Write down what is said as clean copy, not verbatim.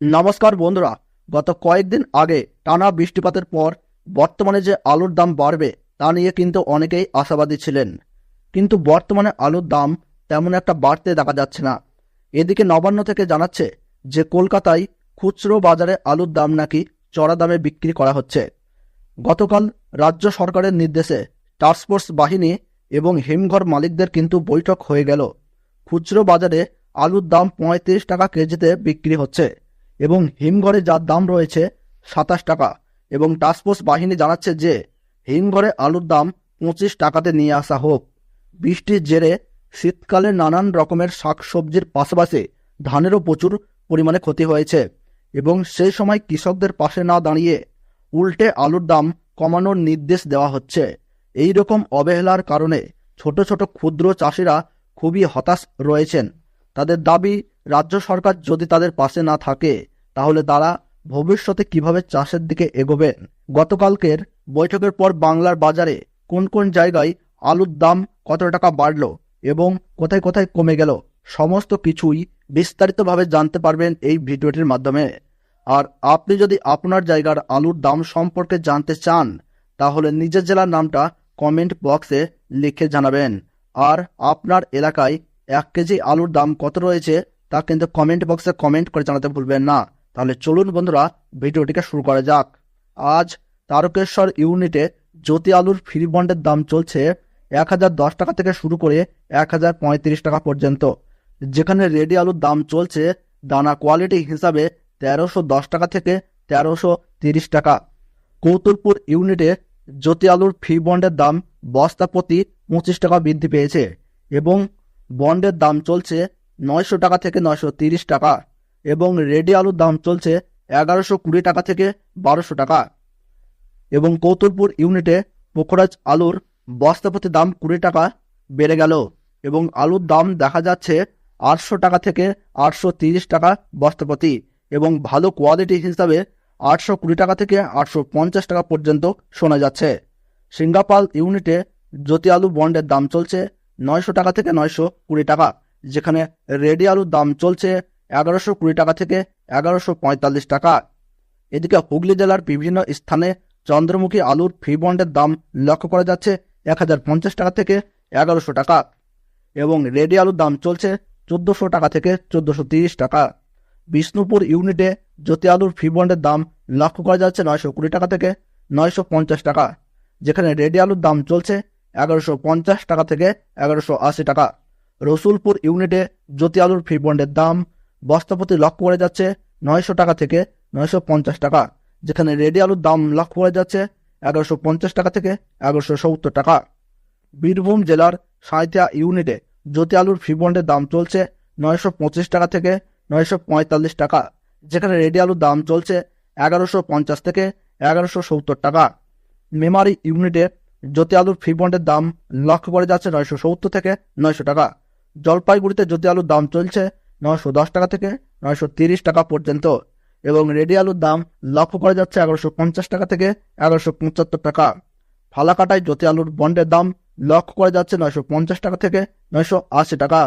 নমস্কার বন্ধুরা, গত কয়েকদিন আগে টানা বৃষ্টিপাতের পর বর্তমানে যে আলুর দাম বাড়বে তা নিয়ে কিন্তু অনেকেই আশাবাদী ছিলেন। কিন্তু বর্তমানে আলুর দাম তেমন একটা বাড়তে দেখা যাচ্ছে না। এদিকে নবান্ন থেকে জানাচ্ছে যে কলকাতায় খুচরো বাজারে আলুর দাম নাকি চড়া দামে বিক্রি করা হচ্ছে। গতকাল রাজ্য সরকারের নির্দেশে টাস্কফোর্স বাহিনী এবং হিমঘর মালিকদের কিন্তু বৈঠক হয়ে গেল। খুচরো বাজারে আলুর দাম ৩৫ টাকা কেজিতে বিক্রি হচ্ছে এবং হিমঘরে যার দাম রয়েছে ২৭ টাকা, এবং টাস্কফোর্স বাহিনী জানাচ্ছে যে হিমঘরে আলুর দাম ২৫ টাকাতে নিয়ে আসা হোক। বৃষ্টির জেরে শীতকালে নানান রকমের শাকসবজির পাশাপাশি ধানেরও প্রচুর পরিমাণে ক্ষতি হয়েছে এবং সেই সময় কৃষকদের পাশে না দাঁড়িয়ে উল্টে আলুর দাম কমানোর নির্দেশ দেওয়া হচ্ছে। এই রকম অবহেলার কারণে ছোট ছোট ক্ষুদ্র চাষিরা খুবই হতাশ রয়েছেন। তাদের দাবি, রাজ্য সরকার যদি তাদের পাশে না থাকে তাহলে তারা ভবিষ্যতে কিভাবে চাষের দিকে এগোবেন। গতকালকের বৈঠকের পর বাংলার বাজারে কোন কোন জায়গায় আলুর দাম কত টাকা বাড়ল এবং কোথায় কোথায় কমে গেল, সমস্ত কিছুই বিস্তারিতভাবে জানতে পারবেন এই ভিডিওটির মাধ্যমে। আর আপনি যদি আপনার জায়গার আলুর দাম সম্পর্কে জানতে চান তাহলে নিজের জেলার নামটা কমেন্ট বক্সে লিখে জানাবেন। আর আপনার এলাকায় ১ কেজি আলুর দাম কত রয়েছে তা কিন্তু কমেন্ট বক্সে কমেন্ট করে জানাতে ভুলবেন না। তাহলে চলুন বন্ধুরা, ভিডিওটিকে শুরু করা যাক। আজ তারকেশ্বর ইউনিটে জ্যোতি আলুর ফ্রি বন্ডের দাম চলছে ১,০১০ টাকা থেকে শুরু করে ১,০৩৫ টাকা পর্যন্ত, যেখানে রেডি আলুর দাম চলছে দানা কোয়ালিটি হিসাবে ১৩১০ টাকা থেকে ১৩৩০ টাকা। কৌতুলপুর ইউনিটে জ্যোতি আলুর ফ্রি বন্ডের দাম বস্তা প্রতি ২৫ টাকা বৃদ্ধি পেয়েছে এবং বন্ডের দাম চলছে ৯০০ টাকা থেকে ৯৩০ টাকা, এবং রেডি আলুর দাম চলছে ১১২০ টাকা থেকে ১২০০ টাকা। এবং কৌতুলপুর ইউনিটে পোখরাজ আলুর বস্তা প্রতি দাম ২০ টাকা বেড়ে গেল এবং আলুর দাম দেখা যাচ্ছে ৮০০ টাকা থেকে ৮৩০ টাকা বস্তা প্রতি, এবং ভালো কোয়ালিটি হিসাবে ৮২০ টাকা থেকে ৮৫০ টাকা পর্যন্ত শোনা যাচ্ছে। সিঙ্গাপাল ইউনিটে জ্যোতি আলু বন্ডের দাম চলছে ৯০০ টাকা থেকে ৯২০ টাকা, যেখানে রেডি আলুর দাম চলছে ১১২০ টাকা থেকে ১১৪৫ টাকা। এদিকে হুগলি জেলার বিভিন্ন স্থানে চন্দ্রমুখী আলুর ফ্রি বন্ডের দাম লক্ষ্য করা যাচ্ছে ১,০৫০ টাকা থেকে ১১০০ টাকা, এবং রেডি আলুর দাম চলছে ১৪০০ টাকা থেকে ১৪৩০ টাকা। বিষ্ণুপুর ইউনিটে জ্যোতি আলুর ফ্রি বন্ডের দাম লক্ষ্য করা যাচ্ছে ৯২০ টাকা থেকে ৯৫০ টাকা, যেখানে রেডি আলুর দাম চলছে ১১৫০ টাকা থেকে ১১৮০ টাকা। রসুলপুর ইউনিটে জ্যোতি আলুর ফ্রি বন্ডের দাম বস্তা প্রতি লক্ষ্য করা যাচ্ছে ৯০০ টাকা থেকে ৯৫০ টাকা, যেখানে রেডি আলুর দাম লক্ষ্য করা যাচ্ছে ১১৫০ টাকা থেকে ১১৭০ টাকা। বীরভূম জেলার সাঁইথিয়া ইউনিটে জ্যোতি আলুর ফ্রি বন্ডের দাম চলছে ৯২৫ টাকা থেকে ৯৪৫ টাকা, যেখানে রেডি আলুর দাম চলছে ১১৫০ থেকে ১১৭০ টাকা। মেমারি ইউনিটে জ্যোতি আলুর ফ্রি বন্ডের দাম লক্ষ্য করা যাচ্ছে ৯৭০ থেকে ৯০০ টাকা। জলপাইগুড়িতে জ্যোতি আলুর দাম চলছে ৯১০ টাকা থেকে ৯৩০ টাকা পর্যন্ত, এবং রেডি আলুর দাম লক্ষ্য করা যাচ্ছে ১১৫০ টাকা থেকে ১১৭৫ টাকা। ফালাকাটায় জ্যোতি আলুর বন্ডের দাম লক্ষ্য করা যাচ্ছে ৯৫০ টাকা থেকে ৯৮০ টাকা।